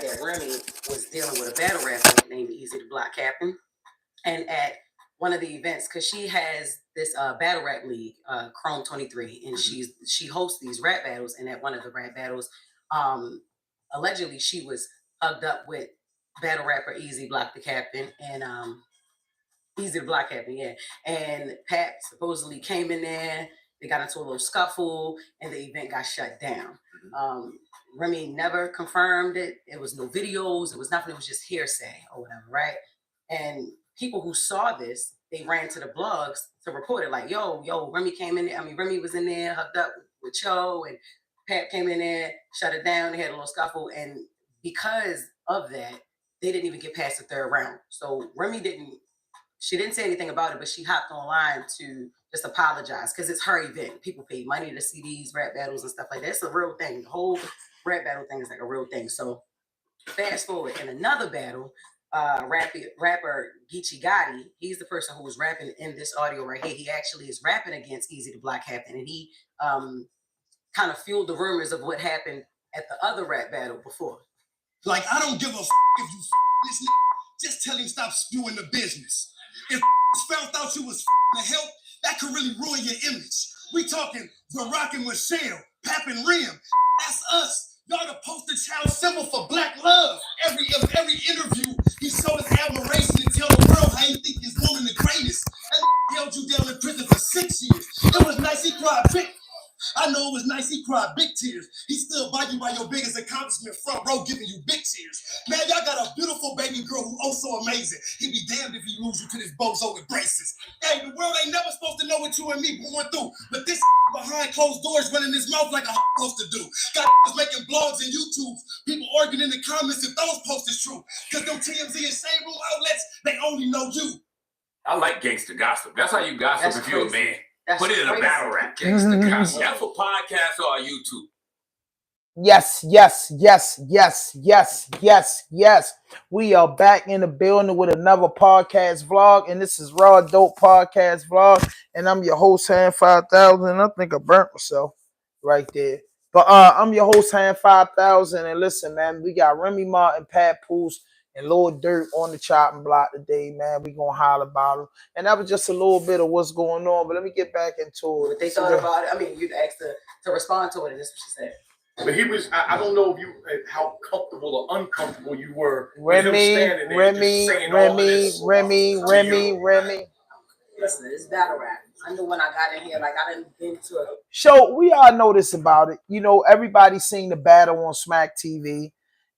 that Remy was dealing with a battle rapper named Easy the Block Captain. And at one of the events, because she has this battle rap league, Chrome 23, and she hosts these rap battles. And at one of the rap battles, allegedly she was hugged up with battle rapper Easy Block the Captain and Easy the Block Captain, yeah. And Pat supposedly came in there. They got into a little scuffle, and the event got shut down. Remy never confirmed it. It was no videos. It was nothing. It was just hearsay or whatever, right? And people who saw this, they ran to the blogs to report it. Like, yo, Remy came in there. I mean, Remy was in there, hugged up with Cho, and Pat came in there, shut it down. They had a little scuffle, and because of that, they didn't even get past the third round. So Remy she didn't say anything about it, but she hopped online to just apologize because it's her event. People pay money to see these rap battles and stuff like that. It's a real thing. The whole rap battle thing is like a real thing. So fast forward in another battle, rapper Geechee Gotti, he's the person who was rapping in this audio right here. He actually is rapping against Easy the Block Captain, and he kind of fueled the rumors of what happened at the other rap battle before. Like, I don't give a if you this nigga. Just tell him stop spewing the business. If found out you was to help, that could really ruin your image. We talking The Rock and Michelle, Pap and Rem. That's us. Y'all the poster child symbol for black love. Every interview, he showed his admiration and tell the world how he think his woman the greatest. And held you down in prison for 6 years. It was nice he cried big. I know it was nice he cried big tears. He stood by you by your biggest accomplishment, front row, giving you big tears. Man, y'all got a beautiful baby girl who oh so amazing. He'd be damned if he lose you to this bozo with braces. Hey, the world ain't never supposed to know what you and me going through, but this behind closed doors running his mouth like a supposed to do. Got was making blogs and YouTubes, people arguing in the comments if those posts is true. Cause them TMZ and shade room outlets, they only know you. I like gangster gossip. That's how you gossip. That's if you're a man. That's put it in crazy. A battle rap. Gangster gossip. That's for podcasts or YouTube. Yes. We are back in the building with another podcast vlog, and this is Raw Dope Podcast Vlog, and I'm your host, Hand 5000. I think I burnt myself right there. But I'm your host, Hand 5000, and listen, man, we got Remy Ma and PAPOOSE and Lil Durk on the chopping block today, man. We gonna holler about them. And that was just a little bit of what's going on, but let me get back into it. What they thought about it, I mean, you'd ask to respond to it, and this is what she said. But he was, I don't know if you, how comfortable or uncomfortable you were. Remy. Listen, it's battle rap. I knew when I got in here, like I didn't get into it. So we all know this about it. You know, everybody seen the battle on Smack TV.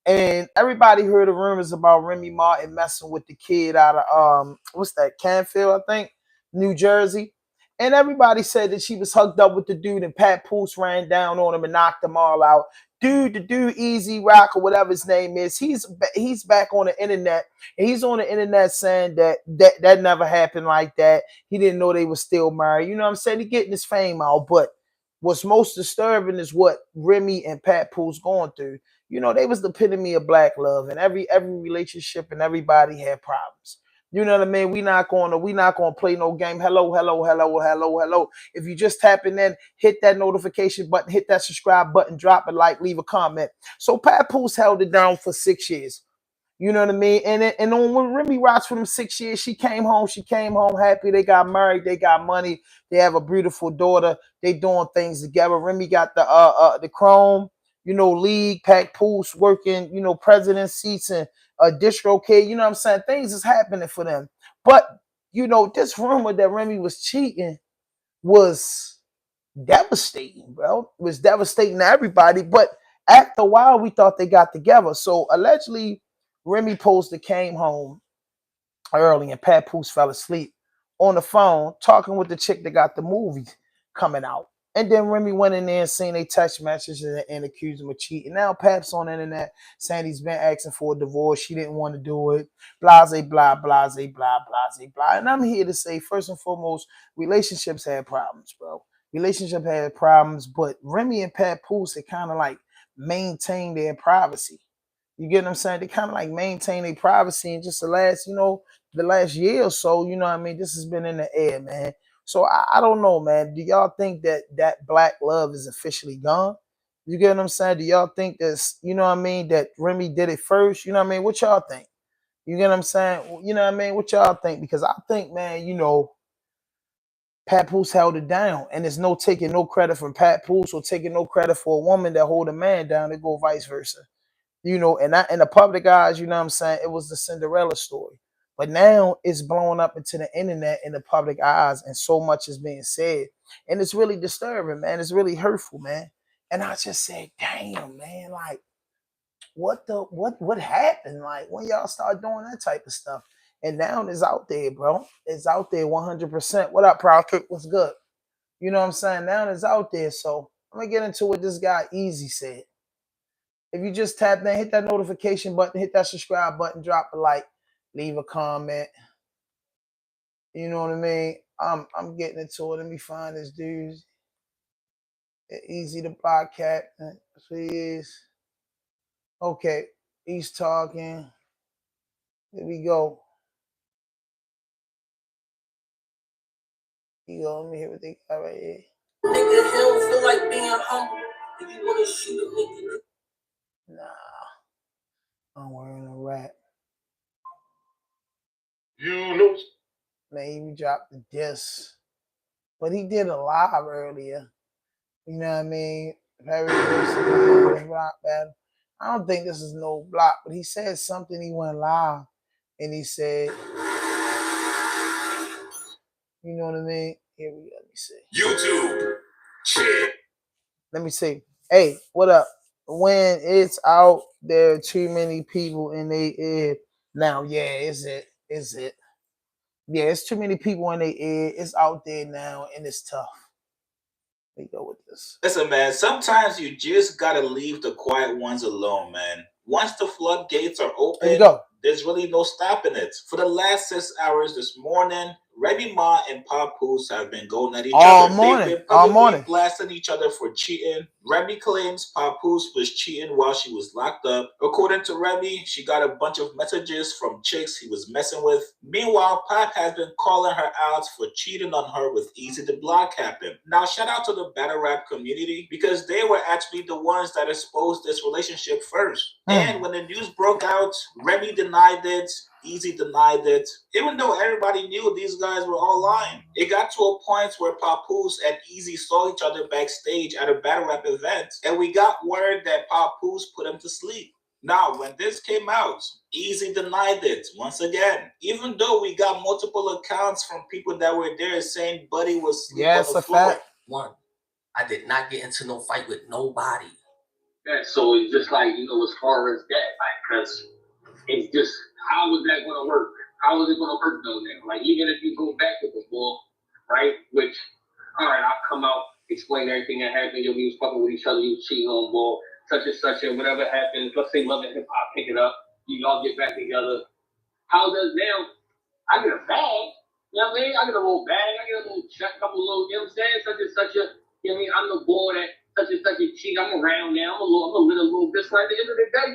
And everybody heard the rumors about Remy Martin messing with the kid out of what's that, Canfield, I think, New Jersey. And everybody said that she was hugged up with the dude, and PAPOOSE ran down on him and knocked them all out. The dude, Easy Rock or whatever his name is, he's back on the internet, and he's on the internet saying that never happened like that. He didn't know they were still married. You know what I'm saying? He getting his fame out, but what's most disturbing is what Remy and PAPOOSE going through. You know, they was the epitome of black love, and every relationship and everybody had problems. You know what I mean? We not gonna play no game. Hello. If you just tapping in, hit that notification button, hit that subscribe button, drop a like, leave a comment. So PAPOOSE held it down for 6 years. You know what I mean? And when Remy rocks for them 6 years, she came home happy. They got married, they got money, they have a beautiful daughter, they doing things together. Remy got the Chrome, you know, league, PAPOOSE working, you know, president seats and a distro kid, you know what I'm saying? Things is happening for them. But, you know, this rumor that Remy was cheating was devastating, bro. It was devastating to everybody. But after a while, we thought they got together. So allegedly, Remy Poster came home early and PAPOOSE fell asleep on the phone talking with the chick that got the movie coming out. And then Remy went in there and seen they text messages and accused him of cheating. Now Pap's on the internet saying he's been asking for a divorce. She didn't want to do it. Blase, blah, blase, blah, blase, blah. And I'm here to say, first and foremost, relationships had problems, bro. Relationship had problems, but Remy and PAPOOSE had kind of like maintained their privacy. You get what I'm saying? They kind of like maintain their privacy in just the last, you know, the last year or so. You know what I mean? This has been in the air, man. So I don't know, man. Do y'all think that black love is officially gone? You get what I'm saying? Do y'all think this, you know what I mean, that Remy did it first? You know what I mean? What y'all think? You get what I'm saying? You know what I mean? What y'all think? Because I think, man, you know, Papoose held it down. And there's no taking no credit from Papoose or taking no credit for a woman that hold a man down. It go vice versa. You know, and in the public eyes, you know what I'm saying, it was the Cinderella story. But now it's blowing up into the internet in the public eyes, and so much is being said. And it's really disturbing, man. It's really hurtful, man. And I just said, damn, man, like, what happened? Like, when y'all start doing that type of stuff? And now it's out there, bro. It's out there 100%. What up, Prophet? What's good? You know what I'm saying? Now it's out there. So I'm gonna get into what this guy Easy said. If you just tap in, hit that notification button, hit that subscribe button, drop a like, leave a comment. You know what I mean? I'm getting into it. Let me find this dude. Easy to block cat. That's what he is. Okay, he's talking. Here we go. Here you go. Let me hear what they got right here. Nigga, he don't feel like being humble. If you want to shoot a nigga. Nah, I'm wearing a rap. You know. Man, he dropped the diss. But he did a live earlier. You know what I mean? Very block battle. I don't think this is no block, but he said something. He went live and he said, you know what I mean? Here we go. Let me see. YouTube. Shit. Let me see. Hey, what up? When it's out there, too many people in they ear. Now, yeah, is it? Yeah, it's too many people in their ear. It's out there now, and it's tough. Let me go with this. Listen, man, sometimes you just gotta leave the quiet ones alone, man. Once the floodgates are open, there's really no stopping it. For the last 6 hours this morning, Remy Ma and Papoose have been going at each other. They've been publicly blasting each other for cheating. Remy claims Papoose was cheating while she was locked up. According to Remy, she got a bunch of messages from chicks he was messing with. Meanwhile, Pop has been calling her out for cheating on her with Easy the Block Captain. Now, shout out to the battle rap community because they were actually the ones that exposed this relationship first. And when the news broke out, Remy denied it. Easy denied it, even though everybody knew these guys were all lying. It got to a point where Papoose and Easy saw each other backstage at a battle rap event, and we got word that Papoose put him to sleep. Now, when this came out, Easy denied it once again, even though we got multiple accounts from people that were there saying Buddy was sleeping on the floor. Fact. One, I did not get into no fight with nobody. Yeah, so it's just like, you know, as far as that, like, because it's just, how is that going to work? How is it going to work though now? Like, even if you go back to the ball, right, which, all right, I'll come out, explain everything that happened. We was fucking with each other, you was cheating on ball, such and whatever happens. Let's say Love and Hip Hop pick it up, you all get back together. How does now, I get a bag, you know what I mean? I get a little bag, I get a little check, couple little, you know what I'm saying? Such a, you know what I mean? I'm the boy that such a cheat. I'm around now. I'm a little bit. Like, at the end of the day,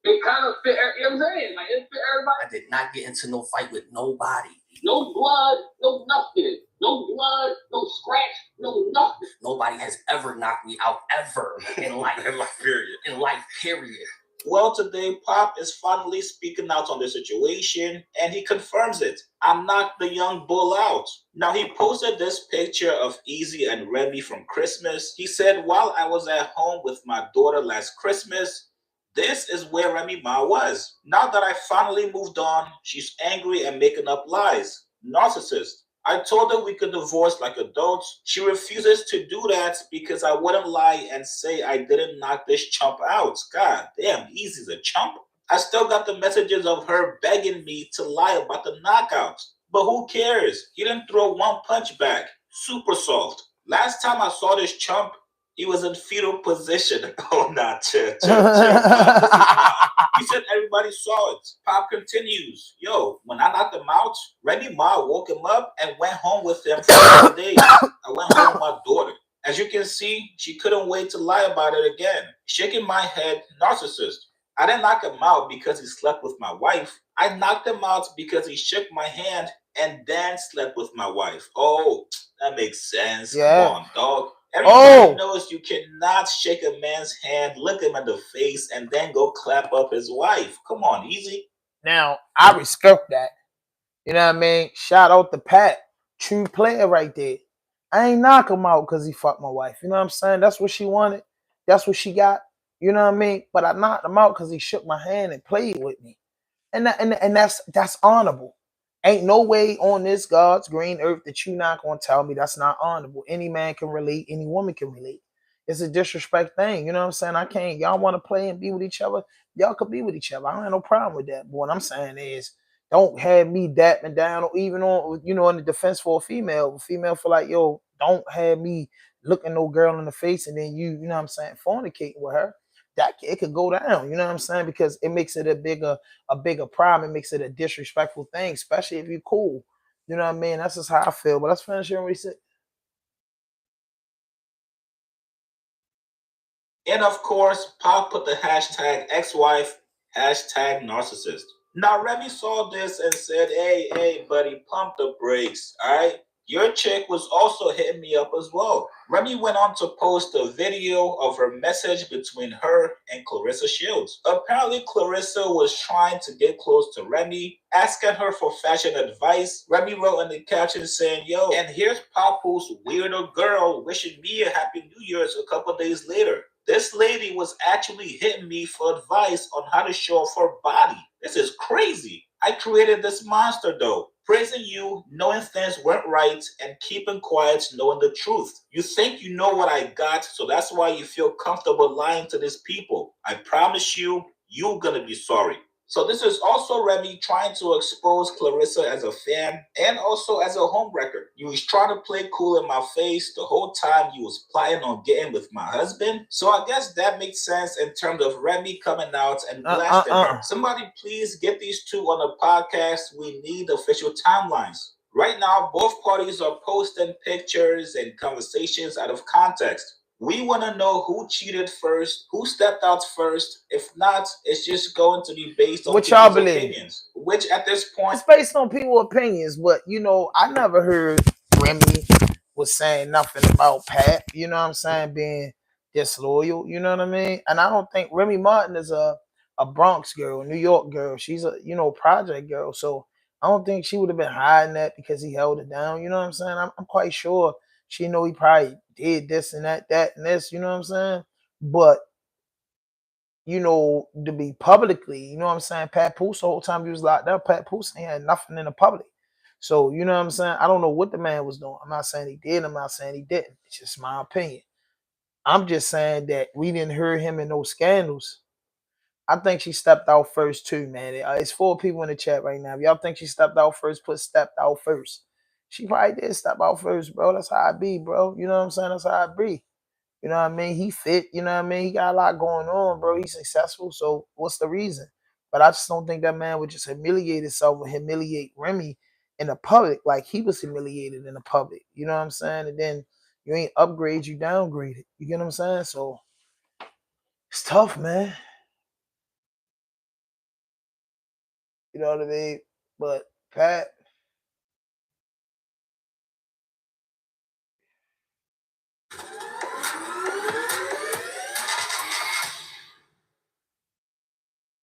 it kind of fit, you know what I'm saying? Like, it fit everybody. I did not get into no fight with nobody. No blood, no nothing. No blood, no scratch, no nothing. Nobody has ever knocked me out ever in life. In life, period. Well, today, Pop is finally speaking out on the situation, and he confirms it. I knocked the young bull out. Now, he posted this picture of Easy and Remy from Christmas. He said, while I was at home with my daughter last Christmas, this is where Remy Ma was. Now that I finally moved on, she's angry and making up lies. Narcissist. I told her we could divorce like adults. She refuses to do that because I wouldn't lie and say I didn't knock this chump out. God damn, Easy's a chump. I still got the messages of her begging me to lie about the knockout. But who cares? He didn't throw one punch back. Super soft. Last time I saw this chump, he was in fetal position. Oh, nah, chill. He said everybody saw it. Pop continues. Yo, when I knocked him out, Remy Ma woke him up and went home with him for 4 days. I went home with my daughter. As you can see, she couldn't wait to lie about it again. Shaking my head, narcissist. I didn't knock him out because he slept with my wife. I knocked him out because he shook my hand and then slept with my wife. Oh, that makes sense. Yeah. Come on, dog. Everybody knows you cannot shake a man's hand, look him in the face, and then go clap up his wife. Come on, easy. Now, I respect that. You know what I mean? Shout out to Pat. True player right there. I ain't knock him out because he fucked my wife. You know what I'm saying? That's what she wanted. That's what she got. You know what I mean? But I knocked him out because he shook my hand and played with me. And that's honorable. Ain't no way on this God's green earth that you not gonna tell me that's not honorable. Any man can relate, any woman can relate. It's a disrespect thing, you know what I'm saying? I can't, y'all want to play and be with each other, y'all could be with each other. I don't have no problem with that. But what I'm saying is, don't have me dapping down or even on, you know, in the defense for a female. A female feel like, yo, don't have me looking no girl in the face and then you know what I'm saying, fornicating with her. That it could go down, you know what I'm saying? Because it makes it a bigger problem. It makes it a disrespectful thing, especially if you're cool. You know what I mean? That's just how I feel. But let's finish here and reset. And of course, Pop put the hashtag ex-wife, hashtag narcissist. Now Remy saw this and said, hey, buddy, pump the brakes, all right? Your chick was also hitting me up as well. Remy went on to post a video of her message between her and Clarissa Shields. Apparently, Clarissa was trying to get close to Remy, asking her for fashion advice. Remy wrote in the caption saying, yo, and here's Papoose weirdo girl wishing me a happy New Year's a couple days later. This lady was actually hitting me for advice on how to show off her body. This is crazy. I created this monster though. Praising you, knowing things weren't right, and keeping quiet, knowing the truth. You think you know what I got, so that's why you feel comfortable lying to these people. I promise you, you're gonna be sorry. So this is also Remy trying to expose Clarissa as a fan and also as a homewrecker. You was trying to play cool in my face the whole time you was planning on getting with my husband. So I guess that makes sense in terms of Remy coming out and blasting her. Somebody please get these two on the podcast. We need official timelines. Right now, both parties are posting pictures and conversations out of context. We want to know who cheated first, who stepped out first. If not, it's just going to be based on people's opinions. Which at this point, it's based on people's opinions. But you know, I never heard Remy was saying nothing about Pat. You know what I'm saying? Being disloyal. You know what I mean? And I don't think Remy Martin is a Bronx girl, New York girl. She's a project girl. So I don't think she would have been hiding that because he held it down. You know what I'm saying? I'm quite sure she know he probably did this and that and this. You know what I'm saying? But you know, to be publicly, you know what I'm saying? PAPOOSE, the whole time he was locked up, PAPOOSE ain't had nothing in the public. So, you know what I'm saying? I don't know what the man was doing. I'm not saying he did. I'm not saying he didn't. It's just my opinion. I'm just saying that we didn't hear him in those scandals. I think she stepped out first too, man. It's 4 people in the chat right now. If y'all think she stepped out first, put stepped out first. She probably did step out first, bro. That's how I be, bro. You know what I'm saying? That's how I be. You know what I mean? He fit, you know what I mean? He got a lot going on, bro. He's successful. So what's the reason? But I just don't think that man would just humiliate himself or humiliate Remy in the public like he was humiliated in the public. You know what I'm saying? And then you ain't upgrade, you downgrade it. You get what I'm saying? So it's tough, man. You know what I mean? But Pat,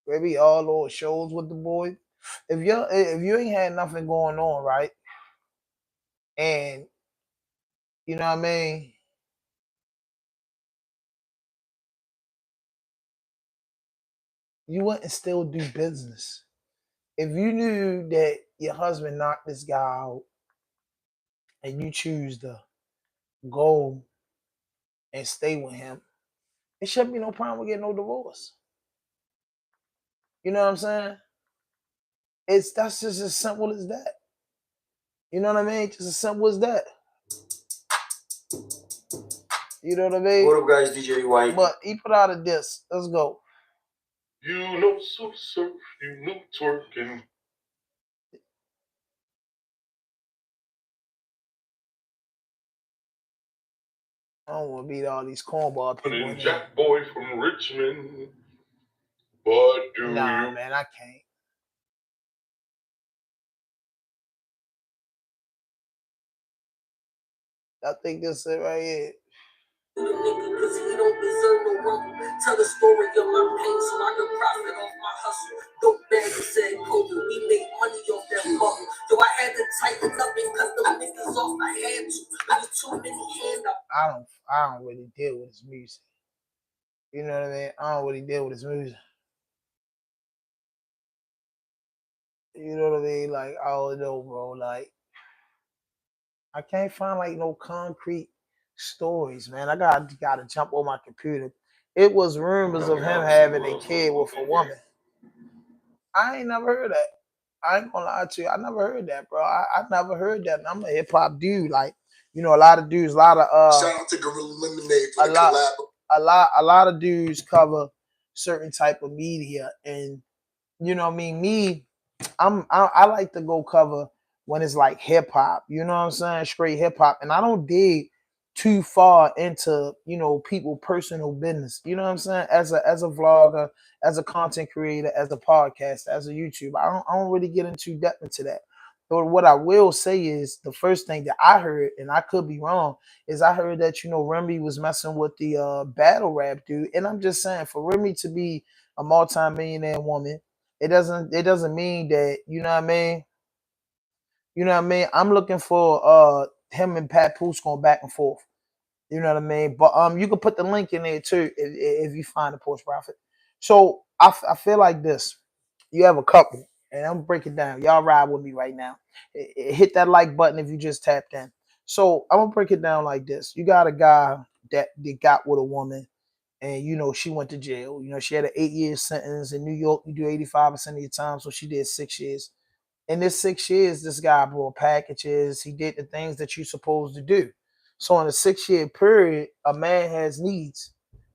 maybe all those shows with the boy. If you ain't had nothing going on, right? And you know what I mean? You wouldn't still do business. If you knew that your husband knocked this guy out and you choose to go and stay with him, it shouldn't be no problem with getting no divorce. You know what I'm saying? That's just as simple as that. You know what I mean? Just as simple as that. You know what I mean? What up, guys? DJ White. But he put out a diss. Let's go. You know surf, you know twerking. I don't want to beat all these cornball people. And Jack Boy from Richmond. But nah, man, I can't. I think this is it right here. Cause he don't deserve no rumble. Tell the story of my pain so I can profit off my hustle. Dope bag said Kobe, we made money off that bubble. Yo, I had to tighten up because the niggas off I had to. There was too many handouts. I don't really deal with his music. You know what I mean? I don't really deal with his music. You know what I mean? Like, I don't know, bro. Like, I can't find like no concrete stories, man. I gotta jump on my computer. It was rumors of him having a kid with a woman. I ain't never heard that. I ain't gonna lie to you. I never heard that, bro. I never heard that. And I'm a hip hop dude. Like, you know, a lot of dudes, a lot of Shout out to Gorilla Lemonade for the collab. a lot of dudes cover certain type of media, and you know what I mean. Me, I like to go cover when it's like hip hop. You know what I'm saying? Straight hip hop, and I don't dig too far into people personal business. You know what I'm saying? As a vlogger, as a content creator, as a podcaster, as a YouTuber, I don't really get into depth into that. But what I will say is the first thing that I heard, and I could be wrong, is I heard that Remy was messing with the battle rap dude, and I'm just saying for Remy to be a multi-millionaire woman, it doesn't mean that you know what I mean. You know what I mean? I'm looking for him and PAPOOSE going back and forth. You know what I mean? But you can put the link in there too if you find the post profit. So I feel like this. You have a couple, and I'm gonna break it down. Y'all ride with me right now. Hit that like button if you just tapped in. So I'm gonna break it down like this. You got a guy that got with a woman, and she went to jail. She had an 8-year sentence in New York. You do 85% of your time, so she did 6 years. In this 6 years, this guy brought packages. He did the things that you're supposed to do. So in a 6-year period, a man has needs.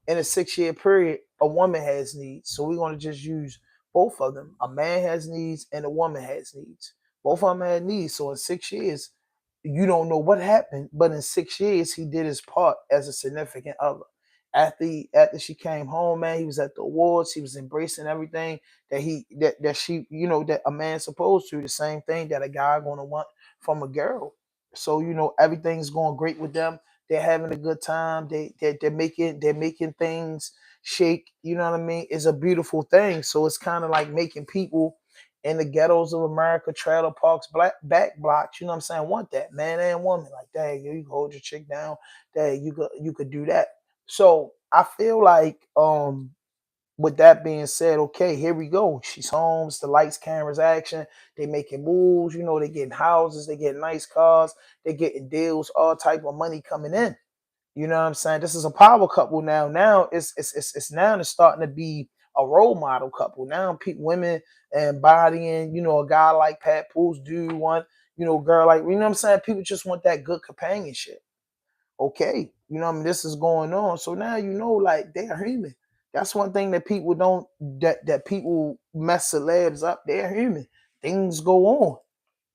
In a 6-year period, a woman has needs. So we're going to just use both of them. A man has needs and a woman has needs. Both of them had needs. So in 6 years, you don't know what happened, but in 6 years, he did his part as a significant other. After she came home, man, he was at the awards. He was embracing everything that she that a man's supposed to. The same thing that a guy gonna want from a girl. So everything's going great with them. They're having a good time. They're making things shake. You know what I mean? It's a beautiful thing. So it's kind of like making people in the ghettos of America, trailer parks, back blocks. You know what I'm saying? Want that man and woman like, dang, you can hold your chick down. Dang, you could do that. So I feel like with that being said, okay, here we go. She's home. It's the lights, cameras, action. They making moves. They getting houses. They getting nice cars. They getting deals. All type of money coming in. You know what I'm saying? This is a power couple now. Now it's now it's starting to be a role model couple. Now women embodying, a guy like PAPOOSE, dude want, girl like, what I'm saying? People just want that good companionship. Okay, this is going on. So now like they're human. That's one thing that people don't that people mess celebs up. They're human. Things go on.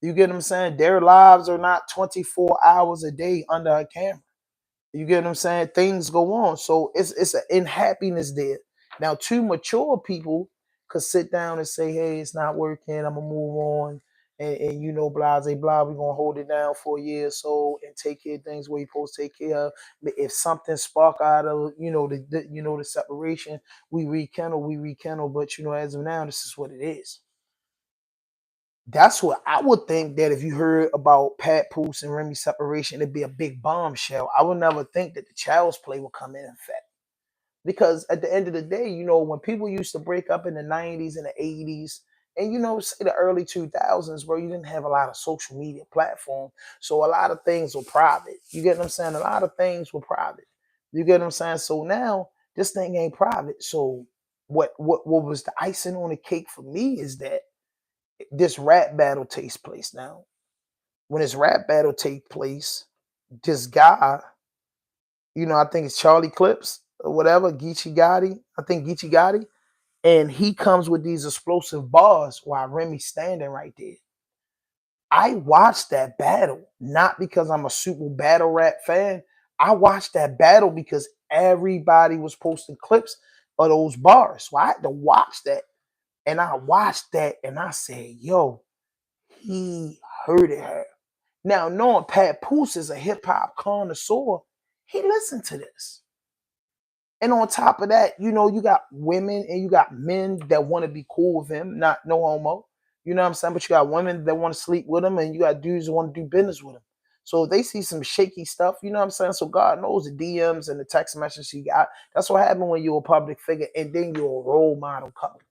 You get what I'm saying? Their lives are not 24 hours a day under a camera. You get what I'm saying? Things go on. So it's an unhappiness there. Now, two mature people could sit down and say, hey, it's not working. I'm gonna move on. And blah, blah, blah. We're gonna hold it down for a year or so and take care of things where you're supposed to take care of. If something spark out of the separation, we rekindle. But as of now, this is what it is. That's what I would think, that if you heard about PAPOOSE and Remy separation, it'd be a big bombshell. I would never think that the child's play would come in effect. Because at the end of the day, when people used to break up in the 90s and the 80s, and say the early 2000s, bro, you didn't have a lot of social media platform. So a lot of things were private. You get what I'm saying? A lot of things were private. You get what I'm saying? So now this thing ain't private. So what was the icing on the cake for me is that this rap battle takes place now. When this rap battle takes place, this guy, I think it's Charlie Clips or whatever, Geechee Gotti. I think Geechee Gotti. And he comes with these explosive bars while Remy's standing right there. I watched that battle, not because I'm a super battle rap fan. I watched that battle because everybody was posting clips of those bars. So I had to watch that. And I watched that and I said, yo, he hurted her. Now, knowing PAPOOSE is a hip hop connoisseur, He listened to this. And on top of that, you know, you got women and you got men that want to be cool with him, not no homo. You know what I'm saying? But you got women that want to sleep with him, and you got dudes that want to do business with him. So if they see some shaky stuff, you know what I'm saying? So God knows the DMs and the text messages you got. That's what happened when you're a public figure, and then you're a role model couple.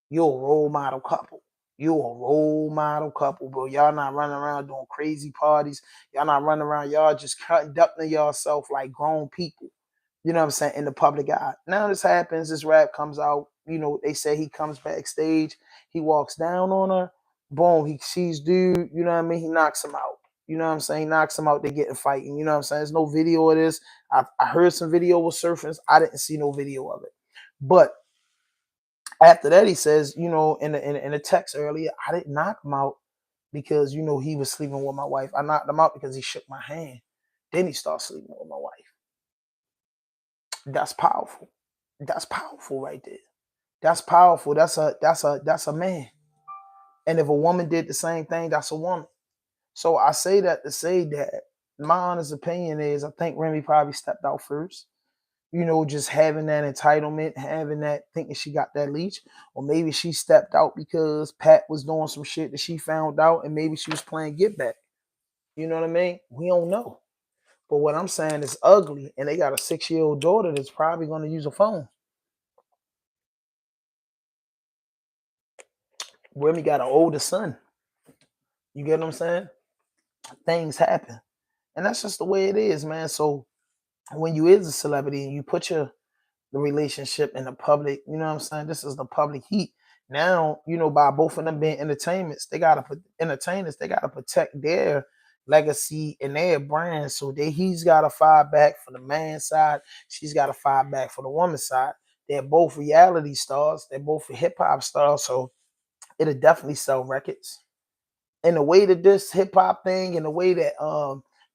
You're a role model couple. You're a role model couple, bro. Y'all not running around doing crazy parties. Y'all not running around. Y'all just conducting yourself like grown people. You know what I'm saying? In the public eye. Now this happens. This rap comes out. You know, they say he comes backstage. He walks down on her. Boom. He sees dude. You know what I mean? He knocks him out. You know what I'm saying? He knocks him out. They getting fighting. You know what I'm saying? There's no video of this. I heard some video with surfers. I didn't see no video of it. But after that, he says, you know, in the text earlier, I didn't knock him out because, you know, he was sleeping with my wife. I knocked him out because he shook my hand. Then he started sleeping with my wife. That's powerful. That's powerful right there. That's powerful. That's a man. And if a woman did the same thing, that's a woman. So I say that to say that my honest opinion is I think Remy probably stepped out first. You know, just having that entitlement, having that thinking she got that leash, or maybe she stepped out because Pat was doing some shit that she found out, and maybe she was playing get back. You know what I mean? We don't know. But what I'm saying is ugly, and they got a 6-year-old daughter that's probably going to use a phone. Remy got an older son. You get what I'm saying? Things happen. And that's just the way it is, man. So when you is a celebrity and you put the relationship in the public, you know what I'm saying? This is the public heat. Now, you know, by both of them being entertainers, they gotta protect their legacy and their brand. So he's gotta fight back for the man side, she's gotta fight back for the woman side. They're both reality stars, they're both hip hop stars, so it'll definitely sell records. And the way that this hip hop thing and the way that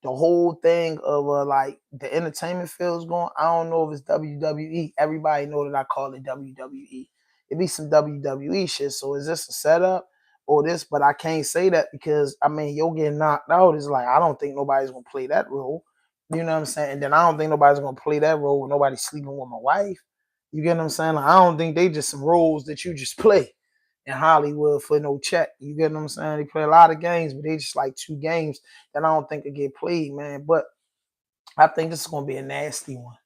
the whole thing of like the entertainment field is going, I don't know if it's WWE. Everybody know that I call it WWE. It be some WWE shit. So is this a setup or this? But I can't say that because I mean you're getting knocked out. It's like I don't think nobody's gonna play that role. You know what I'm saying? And then I don't think nobody's gonna play that role with nobody sleeping with my wife. You get what I'm saying? Like, I don't think they just some roles that you just play in Hollywood for no check. You get what I'm saying? They play a lot of games, but they just like 2 games that I don't think could get played, man. But I think this is gonna be a nasty one.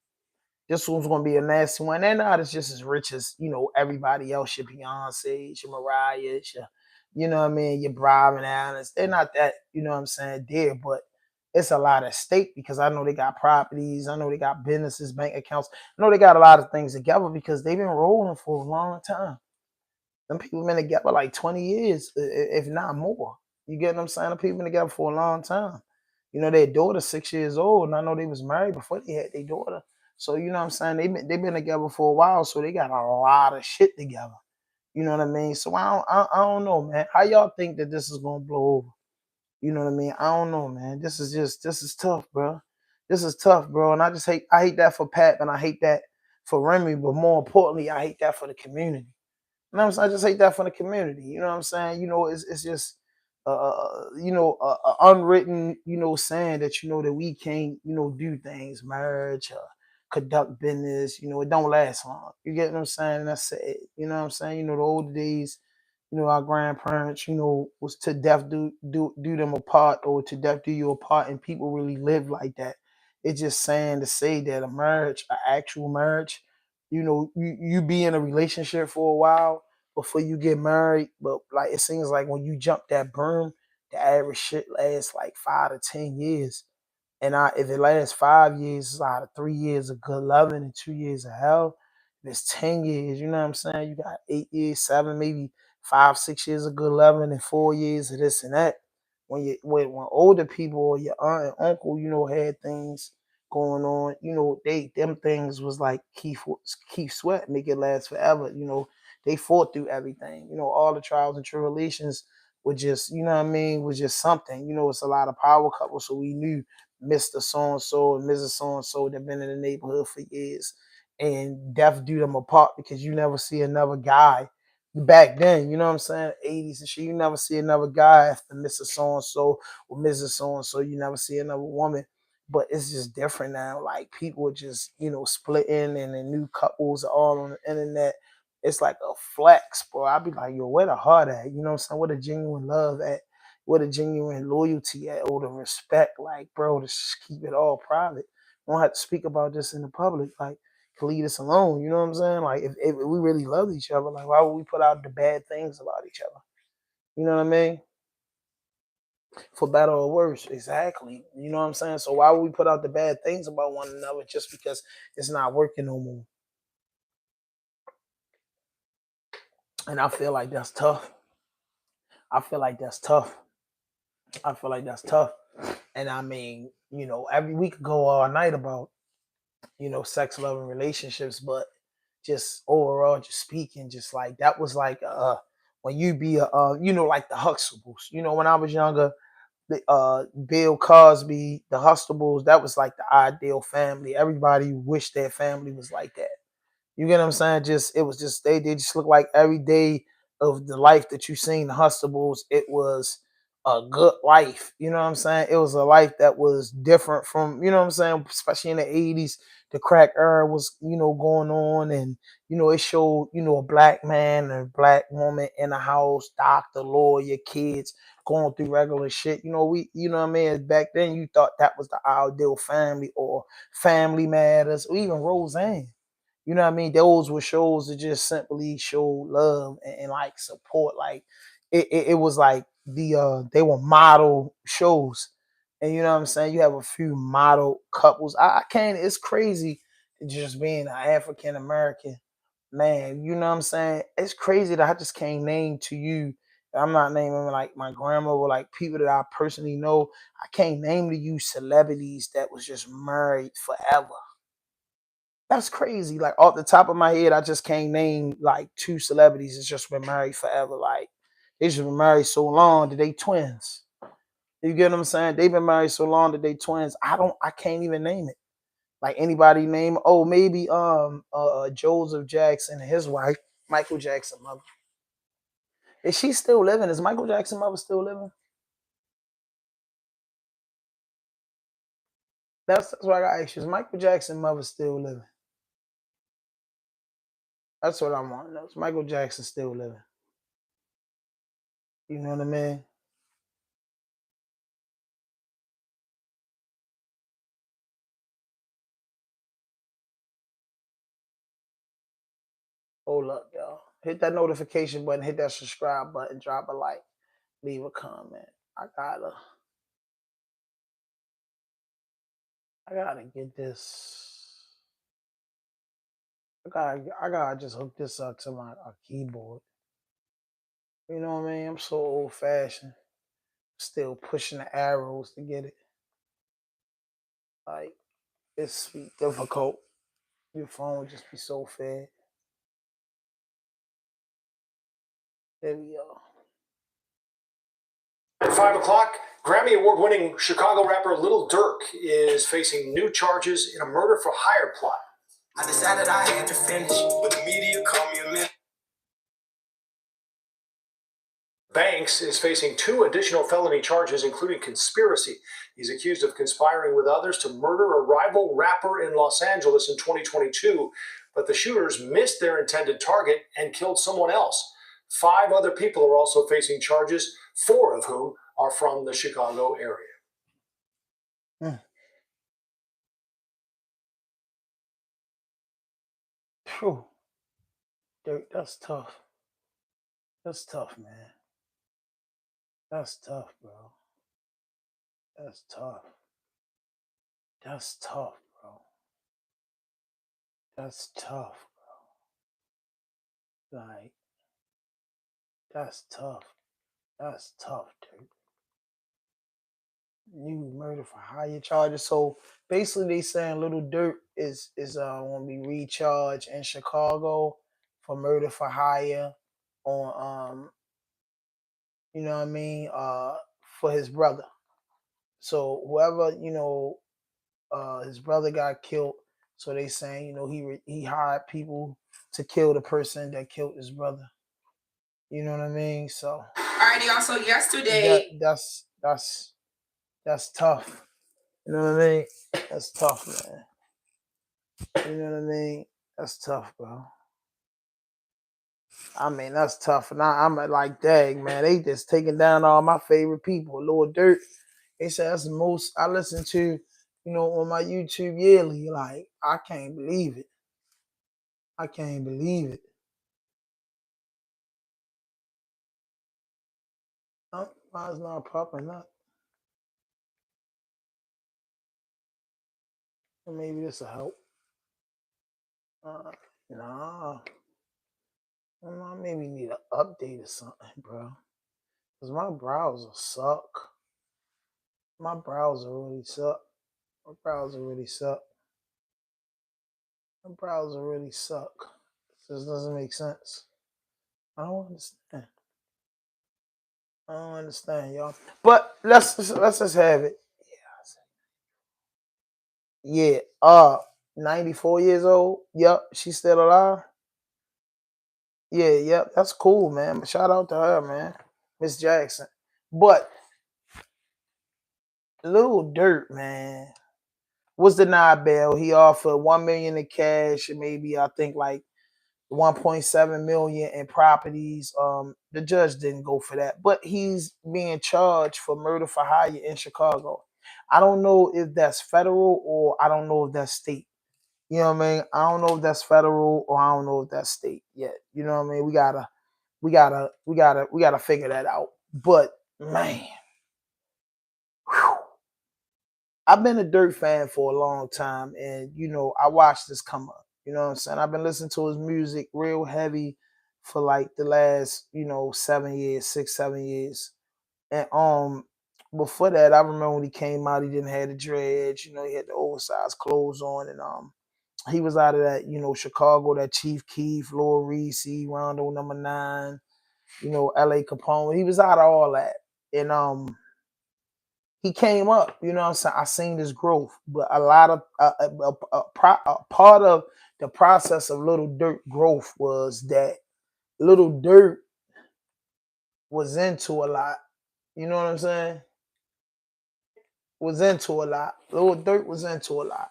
This one's gonna be a nasty one. They're not as just as rich as, you know, everybody else, your Beyonce, your Mariah, your, you know what I mean, your Bryan Adams. They're not that, you know what I'm saying, dear, but it's a lot at stake because I know they got properties, I know they got businesses, bank accounts, I know they got a lot of things together because they've been rolling for a long time. Them people been together like 20 years, if not more. You get what I'm saying? Them people been together for a long time. You know, their daughter's 6 years old, and I know they was married before they had their daughter. So, you know what I'm saying? They been together for a while, so they got a lot of shit together. You know what I mean? So I don't know, man. How y'all think that this is gonna blow over? You know what I mean? I don't know, man. This is tough, bro. This is tough, bro. And I hate that for Pat, and I hate that for Remy, but more importantly, I hate that for the community. You know what I'm saying? I just hate that from the community. You know what I'm saying? You know, it's just you know, unwritten, you know, saying that, you know, that we can't, you know, do things, marriage, conduct business, you know, it don't last long. You get what I'm saying? And that's it. You know what I'm saying? You know, the old days, you know, our grandparents, you know, was to death do them apart, or to death do you apart, and people really live like that. It's just saying to say that a marriage, an actual marriage, you know, you be in a relationship for a while before you get married, but like it seems like when you jump that berm, the average shit lasts like 5 to 10 years. And if it lasts 5 years, it's out of 3 years of good loving and 2 years of hell. If it's 10 years, you know what I'm saying? You got 8 years, 7, maybe 5, 6 years of good loving and 4 years of this and that. When older people or your aunt and uncle, you know, had things going on, you know, them things was like Keith Sweat, make it last forever. You know, they fought through everything. You know, all the trials and tribulations were just, you know what I mean, was just something. You know, it's a lot of power couples, so we knew Mr. So-and-so and Mrs. So-and-so that been in the neighborhood for years. And death do them apart because you never see another guy back then, you know what I'm saying? 80s and shit, you never see another guy after Mr. So-and-so or Mrs. So-and-so. You never see another woman but it's just different now. Like people are just, you know, splitting and the new couples are all on the internet. It's like a flex, bro. I'd be like, yo, where the heart at? You know what I'm saying? Where the genuine love at? Where the genuine loyalty at? Or the respect? Like, bro, just keep it all private. Don't have to speak about this in the public. Like, leave this alone. You know what I'm saying? Like, if we really love each other, like, why would we put out the bad things about each other? You know what I mean? For better or worse, exactly. You know what I'm saying? So why would we put out the bad things about one another just because it's not working no more? And I feel like that's tough. I feel like that's tough. And I mean, you know, we could go all night about, you know, sex, love, and relationships, but just overall, just speaking, just like that was like when you be you know, like the Huxtables. You know, when I was younger, Bill Cosby, the Huxtables, that was like the ideal family. Everybody wished their family was like that. You get what I'm saying? Just it was just they just look like every day of the life that you seen the Huxtables. It was a good life. You know what I'm saying? It was a life that was different from, you know what I'm saying, especially in the 80s. The crack era was, you know, going on, and you know, it showed, you know, a black man and a black woman in a house, doctor, lawyer, kids going through regular shit. You know, you know what I mean? Back then you thought that was the ideal family, or Family Matters, or even Roseanne. You know what I mean? Those were shows that just simply showed love and like support. Like it was like they were model shows. And you know what I'm saying? You have a few model couples. I can't, it's crazy just being an African American man. You know what I'm saying? It's crazy that I just can't name to you. I'm not naming like my grandma or like people that I personally know. I can't name to you celebrities that was just married forever. That's crazy. Like off the top of my head, I just can't name like 2 celebrities that's just been married forever. Like they just been married so long that they twins. You get what I'm saying? They've been married so long that they twins. I can't even name it. Like anybody name, oh, maybe Joseph Jackson and his wife, Michael Jackson mother. Is she still living? Is Michael Jackson mother still living? That's what I got to ask you. Is Michael Jackson mother still living? That's what I want to know. Is Michael Jackson still living? You know what I mean? Hold up, y'all. Hit that notification button, hit that subscribe button, drop a like, leave a comment. I gotta get this. I gotta just hook this up to my keyboard. You know what I mean? I'm so old fashioned. Still pushing the arrows to get it. Like it's difficult. Your phone would just be so fast. There we go. At 5 o'clock, Grammy Award-winning Chicago rapper Lil Durk is facing new charges in a murder for hire plot. I decided I had to finish, but the media called me a minute. Banks is facing 2 additional felony charges, including conspiracy. He's accused of conspiring with others to murder a rival rapper in Los Angeles in 2022, but the shooters missed their intended target and killed someone else. 5 other people are also facing charges, 4 of whom are from the Chicago area. Phew. Dude, that's tough. That's tough, man. That's tough, bro. That's tough. That's tough, bro. That's tough, bro. Like, that's tough. That's tough, dude. New murder for hire charges. So basically, they saying Little Durk is gonna be recharged in Chicago for murder for hire on you know what I mean, for his brother. So whoever, you know, his brother got killed. So they saying, you know, he hired people to kill the person that killed his brother. You know what I mean? So alrighty. Also, yesterday, that's tough. You know what I mean? That's tough, man. You know what I mean? That's tough, bro. I mean, that's tough. And I'm like, dang, man, they just taking down all my favorite people. Lil Durk, they said that's the most I listen to, you know, on my YouTube yearly. Like, I can't believe it. I can't believe it. Oh, why is not popping up? Maybe this will help. Nah. I maybe need an update or something, bro. Because my browser suck. My browser really suck. My browser really suck. My browser really suck. This doesn't make sense. I don't understand. I don't understand, y'all. But let's just have it. Yeah. 94 years old. Yep, she's still alive. Yeah, yep, that's cool, man. Shout out to her, man. Miss Jackson. But Lil Durk, man, was denied bail. He offered $1 million in cash and maybe I think like 1.7 million in properties. The judge didn't go for that, but he's being charged for murder for hire in Chicago. I don't know if that's federal or I don't know if that's state. You know what I mean? I don't know if that's federal or I don't know if that's state yet. You know what I mean? We gotta figure that out. But man, whew, I've been a Durk fan for a long time, and you know, I watched this come up. You know what I'm saying? I've been listening to his music real heavy for like the last, you know, 7 years, 6, 7 years. And before that, I remember when he came out, he didn't have the dreads, you know, he had the oversized clothes on, and he was out of that, you know, Chicago, that Chief Keef, Lil Reese, Rondo number 9, you know, LA Capone. He was out of all that. And he came up, you know what I'm saying? I seen this growth, but a lot of a part of the process of Little Durk growth was that Little Durk was into a lot. You know what I'm saying? Was into a lot. Little Durk was into a lot.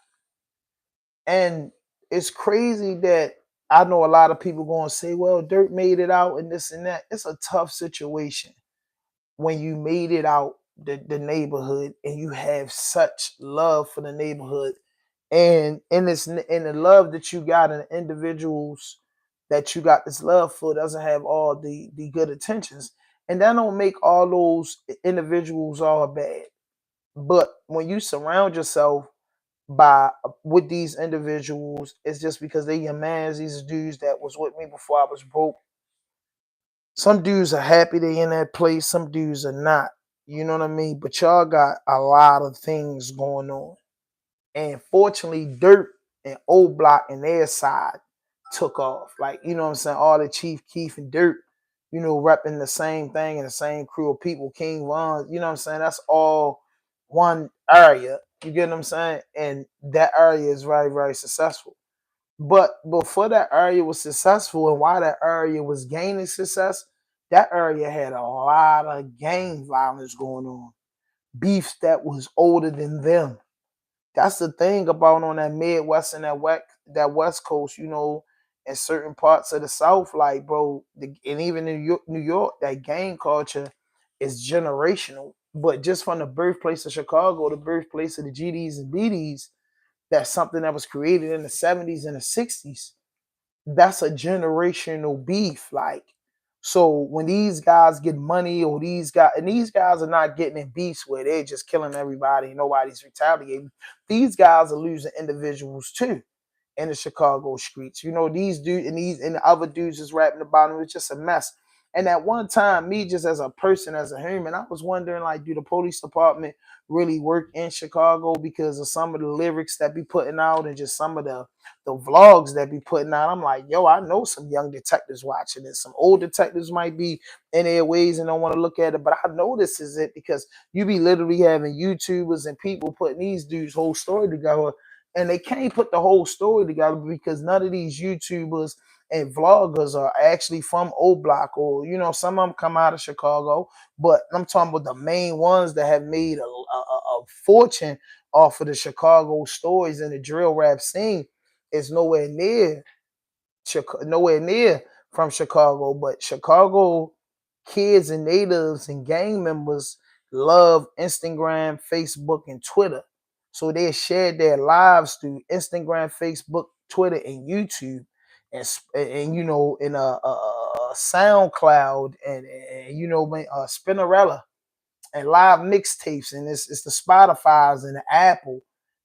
And it's crazy that I know a lot of people going to say, well, Durk made it out and this and that. It's a tough situation when you made it out the neighborhood and you have such love for the neighborhood and in the love that you got in the individuals that you got this love for doesn't have all the good intentions, and that don't make all those individuals all bad. But when you surround yourself with these individuals, it's just because they your mans. These dudes that was with me before I was broke. Some dudes are happy they in that place. Some dudes are not. You know what I mean? But y'all got a lot of things going on. And fortunately, Durk and Old Block and their side took off. Like, you know what I'm saying? All the Chief Keef and Durk, you know, repping the same thing and the same crew of people. King Von, you know what I'm saying? That's all one area. You get what I'm saying? And that area is very, very successful. But before that area was successful and why that area was gaining success, that area had a lot of gang violence going on. Beef that was older than them. That's the thing about on that Midwest and that West Coast, you know, in certain parts of the South, like, bro, and even in New York, that gang culture is generational. But just from the birthplace of Chicago, the birthplace of the GDs and BDs, that's something that was created in the 70s and the 60s. That's a generational beef. Like, so when these guys get money or these guys are not getting in beefs where they're just killing everybody and nobody's retaliating. These guys are losing individuals too in the Chicago streets. You know, these dudes and the other dudes is rapping about them. It's just a mess. And at one time, me just as a person, as a human, I was wondering, like, do the police department really work in Chicago because of some of the lyrics that be putting out and just some of the vlogs that be putting out? I'm like, yo, I know some young detectives watching this. Some old detectives might be in their ways and don't want to look at it, but I know this is it because you be literally having YouTubers and people putting these dudes' whole story together, and they can't put the whole story together because none of these YouTubers and vloggers are actually from O Block, or, you know, some of them come out of Chicago, but I'm talking about the main ones that have made a fortune off of the Chicago stories and the drill rap scene is nowhere near from Chicago. But Chicago kids and natives and gang members love Instagram, Facebook, and Twitter. So they shared their lives through Instagram, Facebook, Twitter, and YouTube, and you know, in a SoundCloud and you know, Spinnerella and live mixtapes, and it's the Spotify's and the Apple.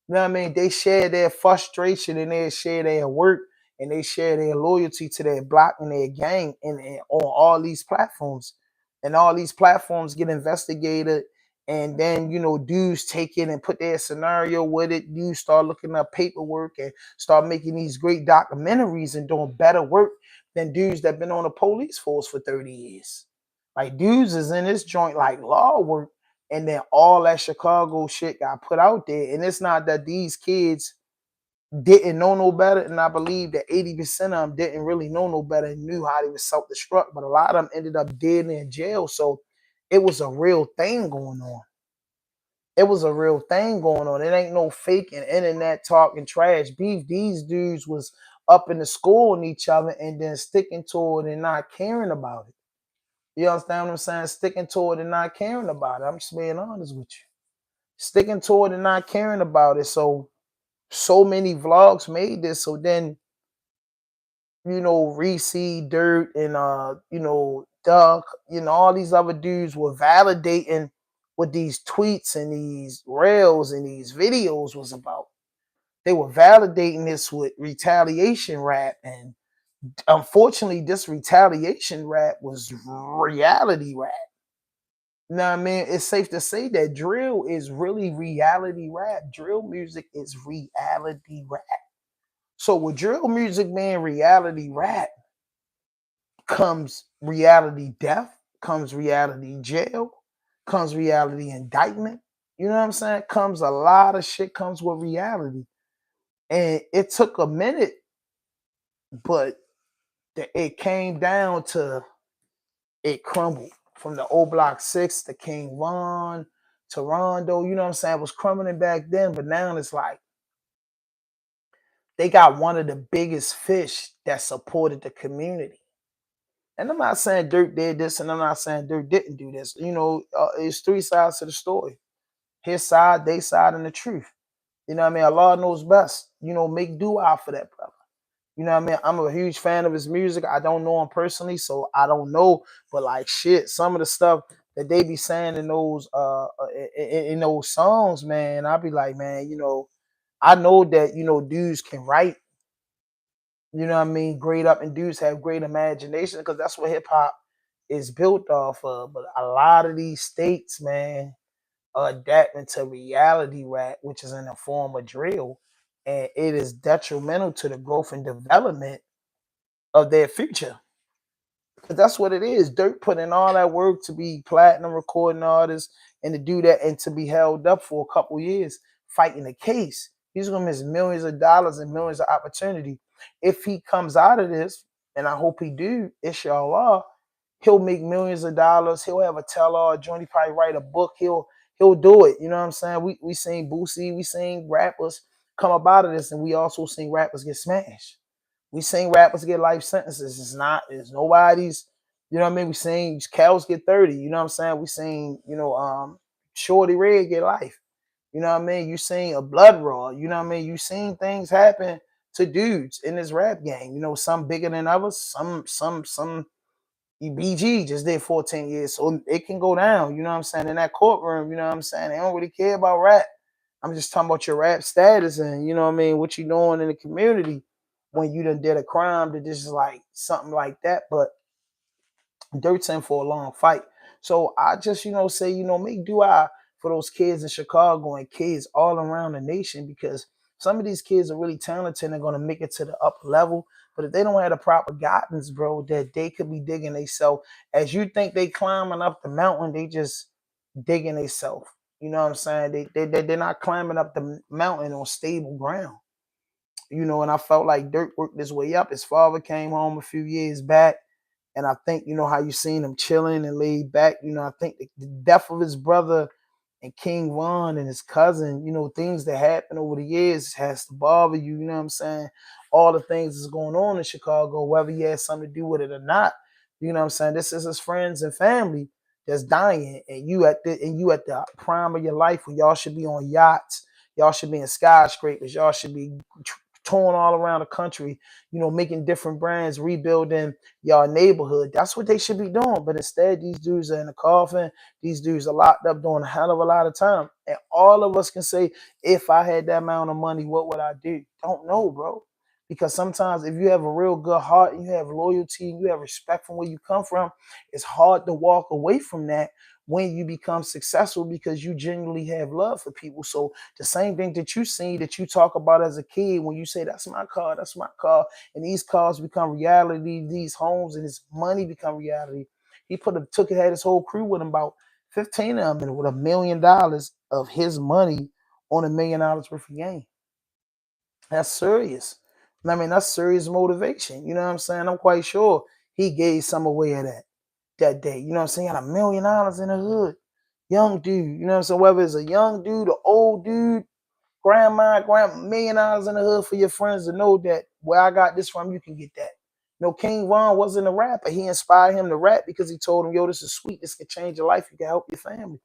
You know what I mean? They share their frustration and they share their work and they share their loyalty to their block and their gang and on all these platforms. And all these platforms get investigated. And then, you know, dudes take it and put their scenario with it. Dudes start looking up paperwork and start making these great documentaries and doing better work than dudes that been on the police force for 30 years. Like dudes is in this joint like law work, and then all that Chicago shit got put out there. And it's not that these kids didn't know no better, and I believe that 80% of them didn't really know no better and knew how they was self-destruct, but a lot of them ended up dead in jail. So it was a real thing going on. It was a real thing going on. It ain't no faking internet talking trash beef. These dudes was up in the school on each other and then sticking to it and not caring about it. You understand what I'm saying? Sticking to it and not caring about it. I'm just being honest with you. Sticking to it and not caring about it. So many vlogs made this. So then, you know, Reese, Dirt, and you know, DURK, you know, all these other dudes were validating what these tweets and these rails and these videos was about. They were validating this with retaliation rap, and unfortunately, this retaliation rap was reality rap. You know what I mean? It's safe to say that drill is really reality rap. Drill music is reality rap. So with drill music being reality rap, comes reality death, comes reality jail, comes reality indictment. You know what I'm saying? Comes a lot of shit comes with reality. And it took a minute, but it came down to it crumbled. From the old Block 6 to King Von to Rondo, you know what I'm saying? It was crumbling back then, but now it's like they got one of the biggest fish that supported the community. And I'm not saying Dirk did this, and I'm not saying Dirk didn't do this. You know, it's three sides to the story. His side, their side, and the truth. You know what I mean? Allah knows best. You know, make dua for that brother. You know what I mean? I'm a huge fan of his music. I don't know him personally, so I don't know. But like shit, some of the stuff that they be saying in those songs, man, I'll be like, man, you know, I know that, you know, dudes can write. You know what I mean? Great up, and dudes have great imagination because that's what hip hop is built off of. But a lot of these states, man, are adapting to reality rap, which is in the form of drill, and it is detrimental to the growth and development of their future. Because that's what it is. Dirk put in all that work to be platinum recording artist and to do that and to be held up for a couple years fighting a case. He's gonna miss millions of dollars and millions of opportunity. If he comes out of this, and I hope he do, inshallah, he'll make millions of dollars. He'll have a tell-all joint. He probably write a book. He'll do it. You know what I'm saying? We seen Boosie, we seen rappers come up out of this, and we also seen rappers get smashed. We seen rappers get life sentences. It's nobody's, you know what I mean? We seen cows get 30, you know what I'm saying? We seen, you know, Shorty Red get life. You know what I mean? You seen a Blood Raw, you know what I mean? You seen things happen to dudes in this rap game. You know, some bigger than others, some BG just did 14 years. So it can go down, you know what I'm saying? In that courtroom, you know what I'm saying? They don't really care about rap. I'm just talking about your rap status and, you know what I mean, what you doing in the community when you done did a crime that this is like something like that. But Dirt's in for a long fight. So I just, you know, say, you know, make dua for those kids in Chicago and kids all around the nation, because some of these kids are really talented and they're going to make it to the upper level. But if they don't have the proper guidance, bro, that they could be digging themselves. As you think they climbing up the mountain, they just digging themselves. You know what I'm saying? They're not climbing up the mountain on stable ground. You know, and I felt like Dirk worked his way up. His father came home a few years back. And I think, you know, how you seen him chilling and laid back. You know, I think the death of his brother and King Von and his cousin, you know, things that happen over the years has to bother you, you know what I'm saying? All the things that's going on in Chicago, whether he has something to do with it or not, you know what I'm saying? This is his friends and family that's dying, and you at the prime of your life when y'all should be on yachts, y'all should be in skyscrapers, y'all should be touring all around the country, you know, making different brands, rebuilding y'all neighborhood. That's what they should be doing. But instead, these dudes are in a coffin. These dudes are locked up doing a hell of a lot of time. And all of us can say, if I had that amount of money, what would I do? Don't know, bro. Because sometimes if you have a real good heart, and you have loyalty, and you have respect from where you come from, it's hard to walk away from that when you become successful, because you genuinely have love for people. So the same thing that you see, that you talk about as a kid, when you say, that's my car, and these cars become reality, these homes and his money become reality. He had his whole crew with him, about 15 of them, with $1 million of his money on $1 million worth of game. That's serious. I mean, that's serious motivation. You know what I'm saying? I'm quite sure he gave some away of that day. You know what I'm saying? He had $1 million in the hood. Young dude. You know what I'm saying? Whether it's a young dude, an old dude, grandma, $1 million in the hood for your friends to know that where I got this from, you can get that. You know, King Von wasn't a rapper. He inspired him to rap because he told him, yo, this is sweet. This could change your life. You can help your family.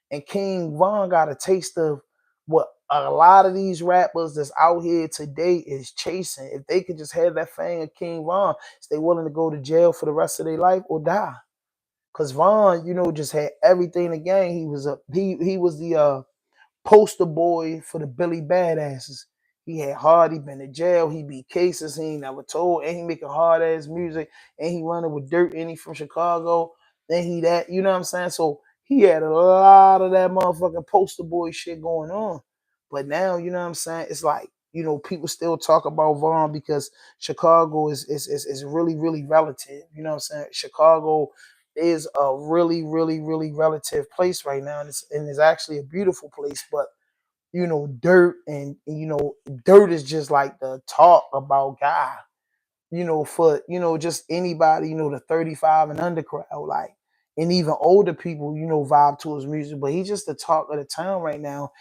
And King Von got a taste of what a lot of these rappers that's out here today is chasing. If they could just have that fame of King Von, is they willing to go to jail for the rest of their life or die? Because Von, you know, just had everything to gain. He was the poster boy for the Billy Badasses. He had hard, he been to jail, he beat cases he ain't never told, and he making hard ass music, and he running with Dirt, and he from Chicago, and he that, you know what I'm saying? So he had a lot of that motherfucking poster boy shit going on. But now, you know what I'm saying? It's like, you know, people still talk about Von because Chicago is really, really relative. You know what I'm saying? Chicago is a really, really, really relative place right now, and it's actually a beautiful place. But you know, Dirt Dirt is just like the talk about guy. You know, for just anybody, the 35 and under crowd, like, and even older people, vibe to his music. But he's just the talk of the town right now.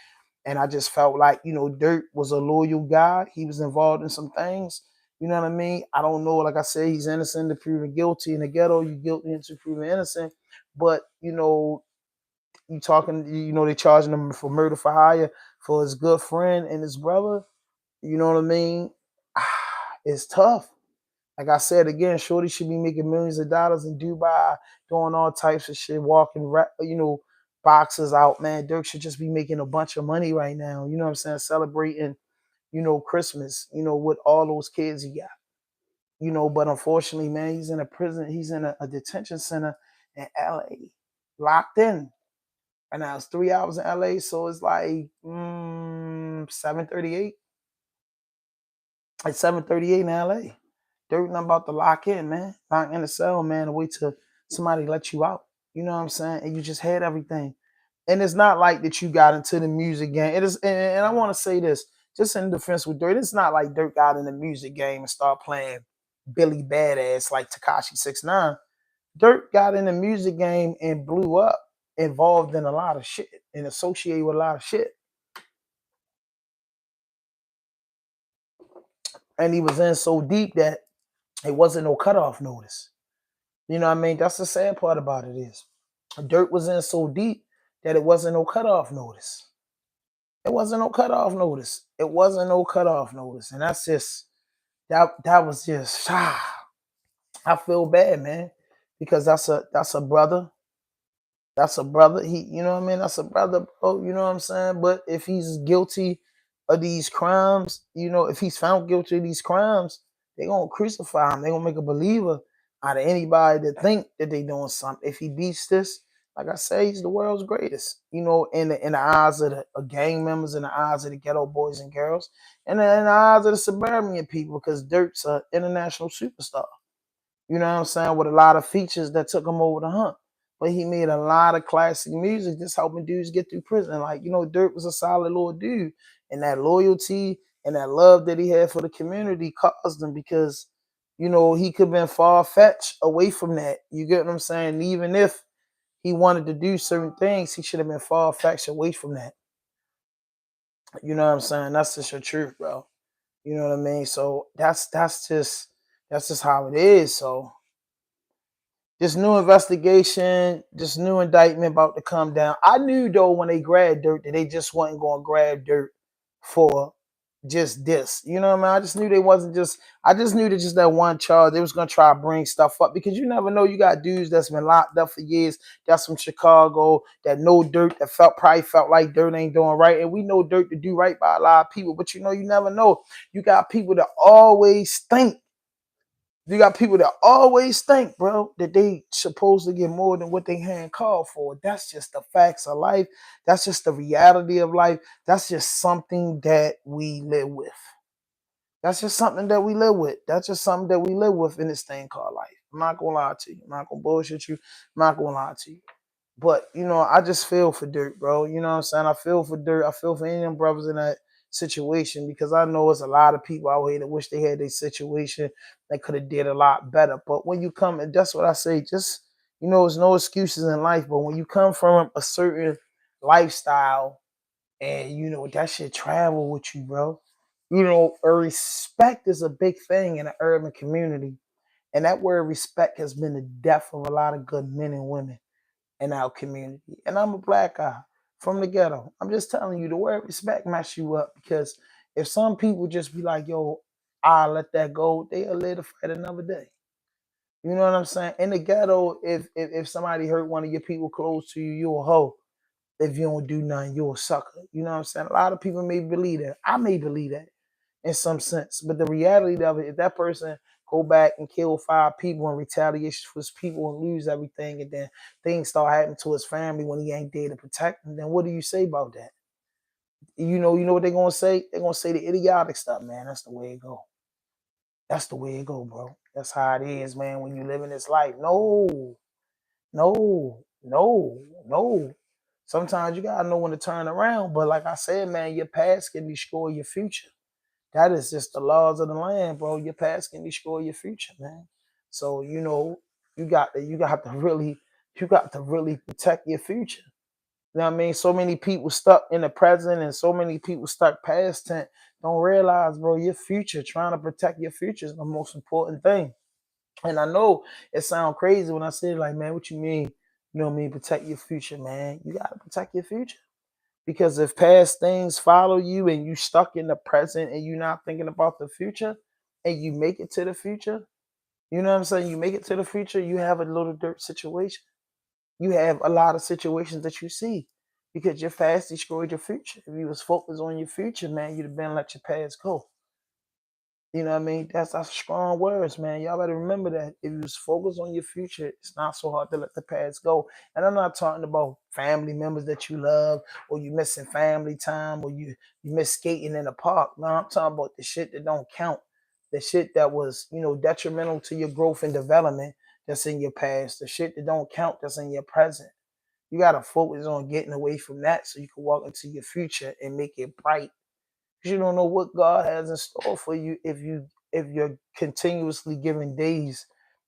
And I just felt like, Dirt was a loyal guy. He was involved in some things. You know what I mean? I don't know. Like I said, he's innocent to proven guilty. In the ghetto, you guilty until proven innocent. But, you talking, they charging him for murder for hire for his good friend and his brother. You know what I mean? It's tough. Like I said again, Shorty should be making millions of dollars in Dubai, doing all types of shit, walking, boxes out, man. Dirk should just be making a bunch of money right now. You know what I'm saying? Celebrating, Christmas, with all those kids he got. But unfortunately, man, he's in a prison. He's in a detention center in LA, locked in. And now it's 3 hours in LA, so it's like 7:38. It's 7:38 in LA. Dirt not about to lock in, man. Lock in the cell, man, and wait till somebody let you out. You know what I'm saying? And you just had everything. And it's not like that you got into the music game. It is, and I want to say this, just in defense with Dirt, it's not like Dirt got in the music game and started playing Billy Badass like Tekashi 6ix9ine. Dirt got in the music game and blew up, involved in a lot of shit and associated with a lot of shit. And he was in so deep that it wasn't no cutoff notice. You know what I mean? That's the sad part about it is Dirt was in so deep that it wasn't no cutoff notice. It wasn't no cutoff notice. It wasn't no cutoff notice. And that's just, that was just, I feel bad, man, because that's a brother. That's a brother. You know what I mean? That's a brother, bro. You know what I'm saying? But if he's guilty of these crimes, if he's found guilty of these crimes, they're going to crucify him. They're going to make a believer out of anybody that think that they doing something. If he beats this, like I say, he's the world's greatest, in the eyes of the gang members, in the eyes of the ghetto boys and girls, and in the eyes of the suburban people, because Dirk's an international superstar. You know what I'm saying? With a lot of features that took him over the hump. But he made a lot of classic music just helping dudes get through prison. Like, Dirk was a solid little dude. And that loyalty and that love that he had for the community caused him, because, he could have been far-fetched away from that. You get what I'm saying? Even if he wanted to do certain things, he should have been far-fetched away from that. You know what I'm saying? That's just the truth, bro. You know what I mean? So that's just how it is. So this new investigation, this new indictment about to come down. I knew though when they grabbed Dirk that they just wasn't going to grab Dirk for just this. You know what I mean? I just knew they wasn't just. I just knew that just that one charge they was going to try to bring stuff up, because you never know. You got dudes that's been locked up for years. That's from Chicago that know Dirk, that probably felt like Dirk ain't doing right, and we know Dirk to do right by a lot of people. But you know, you never know. You got people that always think. You got people that always think, bro, that they supposed to get more than what they hand called for. That's just the facts of life. That's just the reality of life. That's just something that we live with. That's just something that we live with. That's just something that we live with in this thing called life. I'm not gonna lie to you. I'm not gonna bullshit you. I'm not gonna lie to you. But, you know, I just feel for Dirk, bro. You know what I'm saying? I feel for Dirk. I feel for any of them brothers in that situation, because I know it's a lot of people out here that wish they had their situation that could have did a lot better. But when you come, and that's what I say, just, you know, there's no excuses in life. But when you come from a certain lifestyle and, you know, that shit travel with you, bro. You know, respect is a big thing in the urban community. And that word respect has been the death of a lot of good men and women in our community. And I'm a black guy from the ghetto. I'm just telling you, the word respect mess you up, because if some people just be like, yo, I'll let that go, they'll live to fight another day. You know what I'm saying? In the ghetto, if somebody hurt one of your people close to you, you a hoe. If you don't do nothing, you a sucker. You know what I'm saying? A lot of people may believe that. I may believe that in some sense. But the reality of it, if that person go back and kill 5 people in retaliation for his people and lose everything, and then things start happening to his family when he ain't there to protect them, then what do you say about that? You know what they're gonna say? They're gonna say the idiotic stuff, man. That's the way it go. That's the way it go, bro. That's how it is, man, when you live in this life. No. Sometimes you gotta know when to turn around. But like I said, man, your past can destroy your future. That is just the laws of the land, bro. Your past can destroy your future, man. So, you know, you got to really protect your future. You know what I mean? So many people stuck in the present and so many people stuck past tense don't realize, bro, your future, trying to protect your future is the most important thing. And I know it sounds crazy when I say it, like, man, what you mean? You know what I mean? Protect your future, man. You got to protect your future. Because if past things follow you and you stuck in the present and you're not thinking about the future and you make it to the future, you know what I'm saying? You make it to the future, you have a little dirt situation. You have a lot of situations that you see because your past destroyed your future. If you was focused on your future, man, you'd have been let your past go. You know what I mean? That's strong words, man. Y'all better remember that. If you was focused on your future, it's not so hard to let the past go. And I'm not talking about family members that you love, or you missing family time, or you miss skating in the park. No, I'm talking about the shit that don't count. The shit that was, you know, detrimental to your growth and development that's in your past. The shit that don't count that's in your present. You got to focus on getting away from that so you can walk into your future and make it bright. You don't know what God has in store for you if you're continuously giving days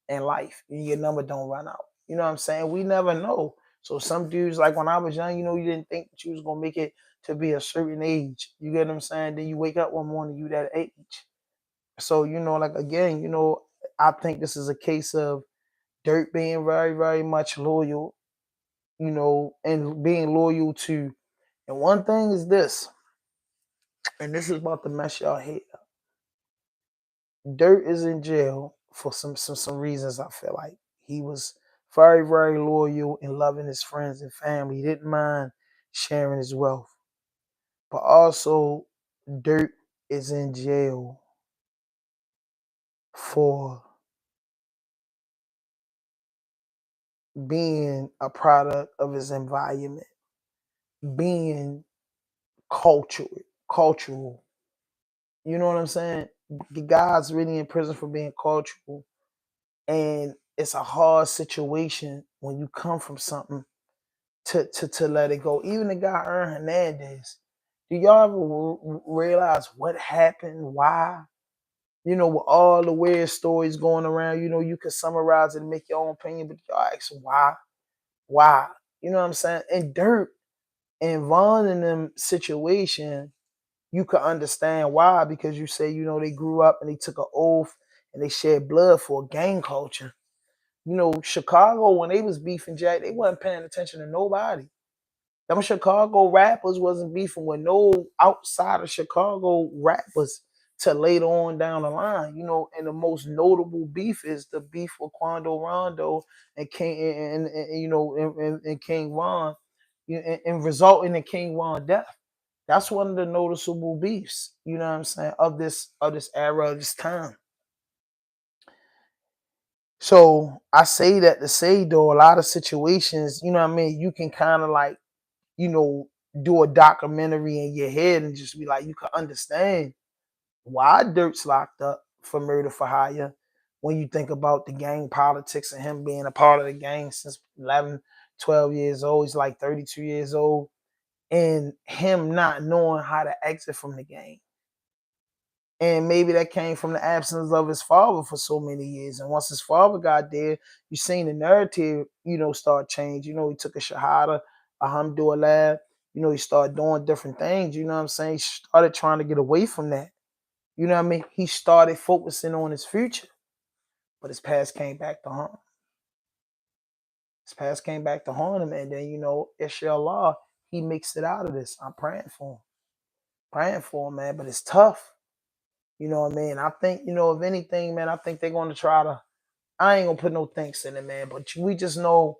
in life and your number don't run out. You know what I'm saying? We never know. So some dudes, like when I was young, you know, you didn't think that you was gonna make it to be a certain age. You get what I'm saying? Then you wake up one morning, you that age. So, you know, like again, you know, I think this is a case of Dirk being very, very much loyal, you know, and being loyal to. And one thing is this, and this is about to mess y'all head up. Dirk is in jail for some reasons. I feel like he was very, very loyal and loving his friends and family. He didn't mind sharing his wealth. But also, Dirk is in jail for being a product of his environment, being cultural. You know what I'm saying? The guy's really in prison for being cultural. And it's a hard situation when you come from something to let it go. Even the guy Ern Hernandez, do y'all ever realize what happened? Why? You know, with all the weird stories going around, you know, you could summarize it and make your own opinion, but y'all ask why. Why? You know what I'm saying? And Dirk and Von in them situation, you could understand why, because you say, you know, they grew up and they took an oath and they shed blood for a gang culture. You know, Chicago, when they was beefing Jack, they wasn't paying attention to nobody. Them Chicago rappers wasn't beefing with no outside of Chicago rappers till later on down the line. You know, and the most notable beef is the beef with Quando Rondo and King and you know and King Von, and resulting in King Von death. That's one of the noticeable beefs, you know what I'm saying, of this era, of this time. So I say that to say, though, a lot of situations, you know what I mean, you can kind of like, you know, do a documentary in your head and just be like, you can understand why Dirk's locked up for murder for hire when you think about the gang politics and him being a part of the gang since 11, 12 years old. He's like 32 years old. And him not knowing how to exit from the gang. And maybe that came from the absence of his father for so many years. And once his father got there, you seen the narrative, you know, start change. You know, he took a shahada, alhamdulillah. You know, he started doing different things. You know what I'm saying? He started trying to get away from that. You know what I mean? He started focusing on his future. But his past came back to haunt him. His past came back to haunt him. And then, you know, inshallah, he makes it out of this. I'm praying for him. Praying for him, man. But it's tough. You know what I mean? I think, you know, if anything, man, I think they're going to try to, I ain't going to put no thanks in it, man, but we just know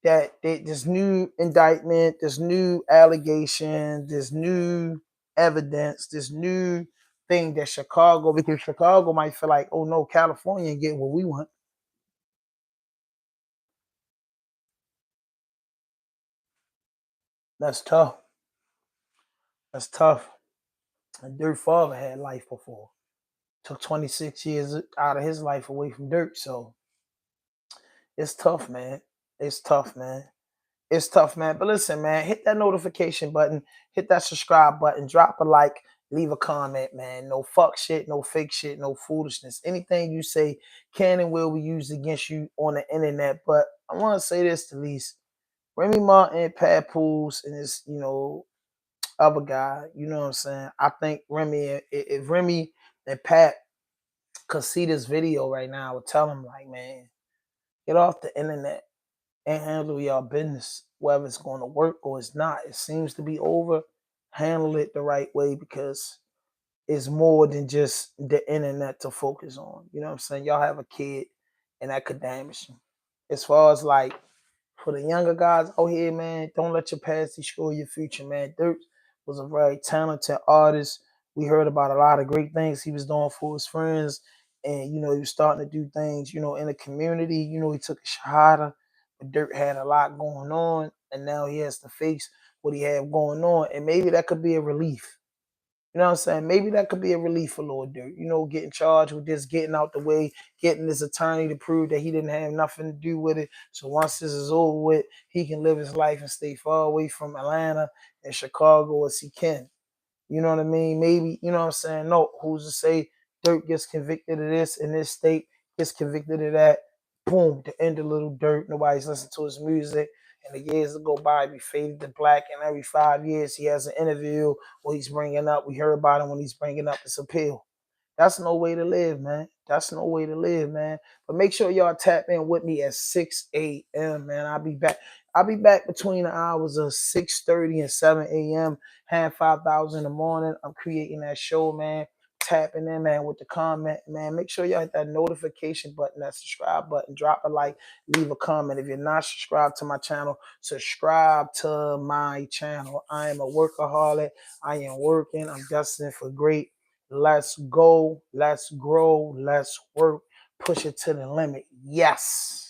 that this new indictment, this new allegation, this new evidence, this new thing that Chicago, because Chicago might feel like, oh no, California ain't getting what we want. That's tough. That's tough. And Dirk's father had life before. Took 26 years out of his life away from Dirk, so it's tough, man. It's tough, man. It's tough, man. But listen, man, hit that notification button, hit that subscribe button, drop a like, leave a comment, man. No fuck shit, no fake shit, no foolishness. Anything you say can and will be used against you on the internet. But I want to say this to least. Remy Martin, PAPOOSE, and this, you know, other guy, you know what I'm saying? I think Remy, if Remy and Pat could see this video right now, I would tell him, like, man, get off the internet and handle your business, whether it's going to work or it's not. It seems to be over. Handle it the right way, because it's more than just the internet to focus on. You know what I'm saying? Y'all have a kid and that could damage you. As far as like for the younger guys out here, man, don't let your past destroy your future, man. Dirk was a very talented artist. We heard about a lot of great things he was doing for his friends. And, you know, he was starting to do things, you know, in the community. You know, he took a shahada. But Dirk had a lot going on. And now he has to face what he had going on. And maybe that could be a relief. You know what I'm saying? Maybe that could be a relief for Lord Dirk. You know, getting charged with this, getting out the way, getting his attorney to prove that he didn't have nothing to do with it. So once this is over with, he can live his life and stay far away from Atlanta and Chicago as he can. You know what I mean? Maybe, you know what I'm saying? No, who's to say Dirk gets convicted of this in this state, gets convicted of that. Boom, the end of Little Dirk. Nobody's listening to his music. And the years that go by, be faded to black. And every 5 years, he has an interview where he's bringing up, we hear about him when he's bringing up this appeal. That's no way to live, man. That's no way to live, man. But make sure y'all tap in with me at 6 a.m., man. I'll be back. I'll be back between the hours of 6:30 and 7 a.m. Hand 5,000 in the morning. I'm creating that show, man. Tapping in, man, with the comment, man. Make sure y'all hit that notification button, that subscribe button. Drop a like, leave a comment. If you're not subscribed to my channel, subscribe to my channel. I am a workaholic. I am working. I'm destined for great. Let's go. Let's grow. Let's work. Push it to the limit. Yes.